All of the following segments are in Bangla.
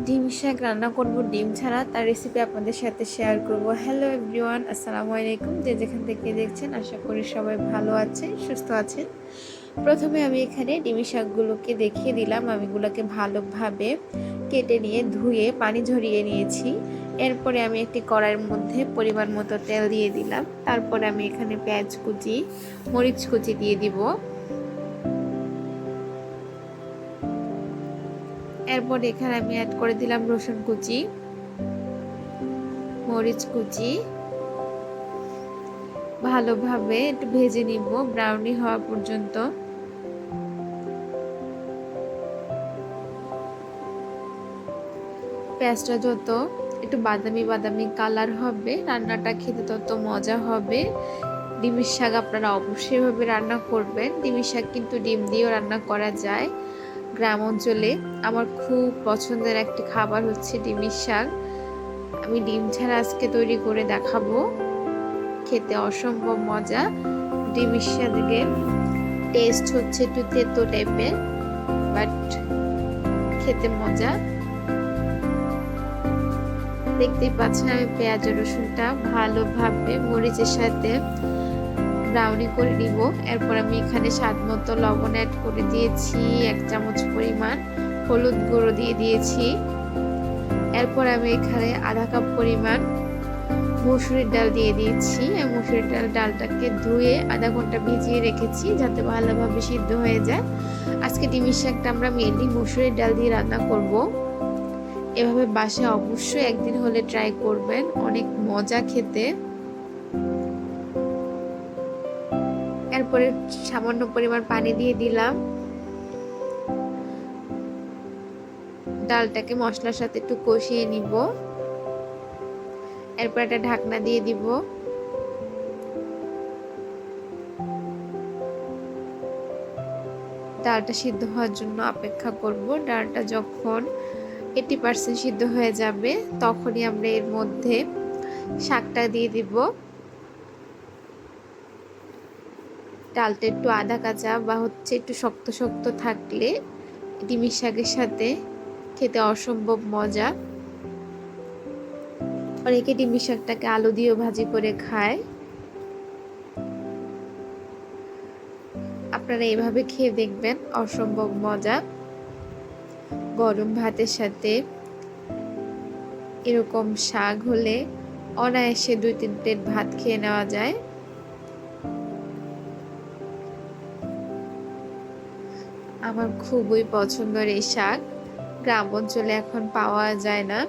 ডিম শাক রান্না করব ডিম ছাড়া, তার রেসিপি আপনাদের সাথে শেয়ার করব। হ্যালো এভরিওয়ান, আসসালামু আলাইকুম। যে যেখান থেকে দেখছেন আশা করি সবাই ভালো আছেন, সুস্থ আছেন। প্রথমে আমি এখানে ডিম শাকগুলোকে দেখিয়ে দিলাম। আমি এগুলোকে ভালোভাবে কেটে নিয়ে ধুয়ে পানি ঝরিয়ে নিয়েছি। এরপরে আমি একটি কড়াইয়ের মধ্যে পরিমাণ মতো তেল দিয়ে দিলাম। তারপরে আমি এখানে পেঁয়াজ কুচি, মরিচ কুচি দিয়ে দিব। এরপর এখানে আমি অ্যাড করে দিলাম রসুন কুচি, মরিচ কুচি। ভালোভাবে একটু ভেজে নিব ব্রাউনি হওয়া পর্যন্ত। পেঁয়াজটা যত একটু বাদামি বাদামি কালার হবে, রান্নাটা খেতে তত মজা হবে। ডিমের শাক আপনারা অবশ্যই ভাবে রান্না করবেন। ডিমের শাক কিন্তু ডিম দিয়েও রান্না করা যায়। গ্রাম অঞ্চলে আমার খুব পছন্দের একটি খাবার হচ্ছে ডিমের শাক। আমি ডিম ছাড়া আজকে তৈরি করে দেখাবো। খেতে অসম্ভব মজা। ডিমের শাকের টেস্ট হচ্ছে একটু তেতো টাইপের, বাট খেতে মজা। দেখতেই পাচ্ছেন আমি পেঁয়াজ রসুনটা ভালোভাবে মরিচের সাথে ব্রাউনি করে নিব। এরপর আমি এখানে স্বাদ মতো লবণ অ্যাড করে দিয়েছি, 1 চামচ পরিমাণ হলুদ গুঁড়ো দিয়ে দিয়েছি। এরপর আমি এখানে আধা কাপ পরিমাণ মসুরির ডাল দিয়ে দিয়েছি। মসুরির ডালটাকে ধুয়ে আধা ঘন্টা ভিজিয়ে রেখেছি যাতে ভালোভাবে সিদ্ধ হয়ে যায়। আজকে ডিমের শাকটা আমরা মেনলি মসুরির ডাল দিয়ে রান্না করব। এভাবে বাসায় অবশ্যই একদিন হলে ট্রাই করবেন, অনেক মজা খেতে। এরপরে সামান্য পরিমাণ পানি দিয়ে দিলাম। ডালটাকে মশলার সাথে একটু কষিয়ে নিব। এরপর একটা ঢাকনা দিয়ে দিব। ডালটা সিদ্ধ হওয়ার জন্য অপেক্ষা করব। ডালটা যখন 80% সিদ্ধ হয়ে যাবে তখনই আমরা এর মধ্যে শাকটা দিয়ে দিব। ডালটা একটু আধা কাঁচা বা হচ্ছে একটু শক্ত শক্ত থাকলে ডিমের শাকের সাথে খেতে অসম্ভব মজা। অনেকে ডিমের শাকটাকে আলু দিয়েও ভাজি করে খায়। আপনারা এভাবে খেয়ে দেখবেন, অসম্ভব মজা। গরম ভাতের সাথে এরকম শাক হলে অনায়াসে 2-3 প্লেট ভাত খেয়ে নেওয়া যায়। আমার খুবই পছন্দের এই শাক। গ্রাম অঞ্চলে এখন পাওয়া যায় না।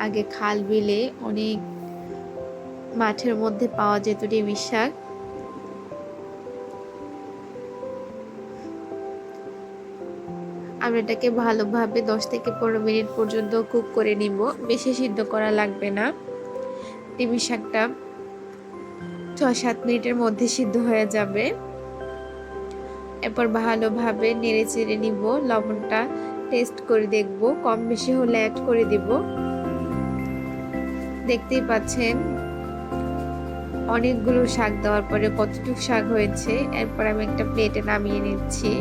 আগে খাল বিলে অনেক মাঠের মধ্যে পাওয়া যেত ডিমের শাক। আমরা এটাকে ভালোভাবে 10 থেকে 15 মিনিট পর্যন্ত কুক করে নিব। বেশি সিদ্ধ করা লাগবে না। ডিমের শাকটা 6-7 মিনিটের মধ্যে সিদ্ধ হয়ে যাবে। এরপর ভালোভাবে নেড়ে চেড়ে নিব। লবণটা টেস্ট করে দেখব, কম বেশি হলে অ্যাড করে দিব। দেখতেই পাচ্ছেন অনেকগুলো শাক দেওয়ার পরে কতটুকু শাক হয়েছে। এরপর আমি একটা প্লেটে নামিয়ে নিচ্ছি।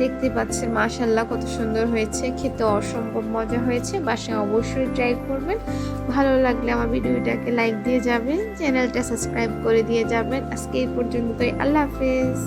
দেখতে পাচ্ছেন মাশাআল্লাহ কত সুন্দর হয়েছে, খেতে অসম্ভব মজা হয়েছে। বাসায় অবশ্যই ট্রাই করবেন। ভালো লাগলে আমার ভিডিওটাকে লাইক দিয়ে যাবেন, চ্যানেলটা সাবস্ক্রাইব করে দিয়ে যাবেন। আজকে এই পর্যন্তই, আল্লাহ হাফেজ।